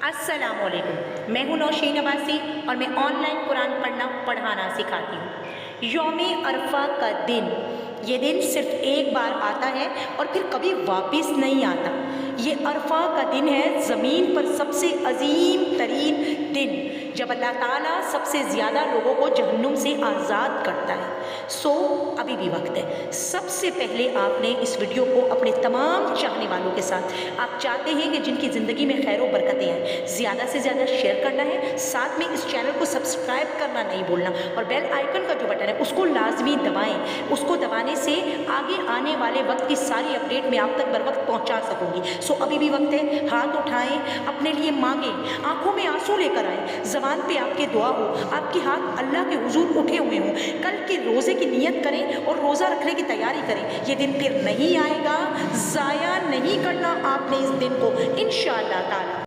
السلام علیکم، میں ہوں نوشین عباسی اور میں آن لائن قرآن پڑھانا سکھاتی ہوں۔ یوم عرفہ کا دن، یہ دن صرف ایک بار آتا ہے اور پھر کبھی واپس نہیں آتا۔ یہ عرفہ کا دن ہے زمین پر سب سے عظیم ترین دن، جب اللہ تعالیٰ سب سے زیادہ لوگوں کو جہنم سے آزاد کرتا ہے۔ ابھی بھی وقت ہے۔ سب سے پہلے آپ نے اس ویڈیو کو اپنے تمام چاہنے والوں کے ساتھ، آپ چاہتے ہیں کہ جن کی زندگی میں خیر و برکتیں ہیں، زیادہ سے زیادہ شیئر کرنا ہے، ساتھ میں اس چینل کو سبسکرائب کرنا نہیں بھولنا، اور بیل آئیکن کا جو بٹن ہے اس کو لازمی دبائیں۔ اس کو دبانے سے آگے آنے والے وقت کی ساری اپڈیٹ میں آپ تک بر وقت پہنچا سکوں گی۔ ابھی بھی وقت ہے، ہاتھ اٹھائیں، اپنے لیے مانگیں، آنکھوں میں آنسو لے کر آئیں، زبان پہ آپ کے دعا ہو، آپ کے ہاتھ اللہ کے حضور اٹھے ہوئے ہوں، کل کے روزے کی نیت کریں اور روزہ رکھنے کی تیاری کریں۔ یہ دن پھر نہیں آئے گا، ضائع نہیں کرنا آپ نے اس دن کو انشاءاللہ تعالی۔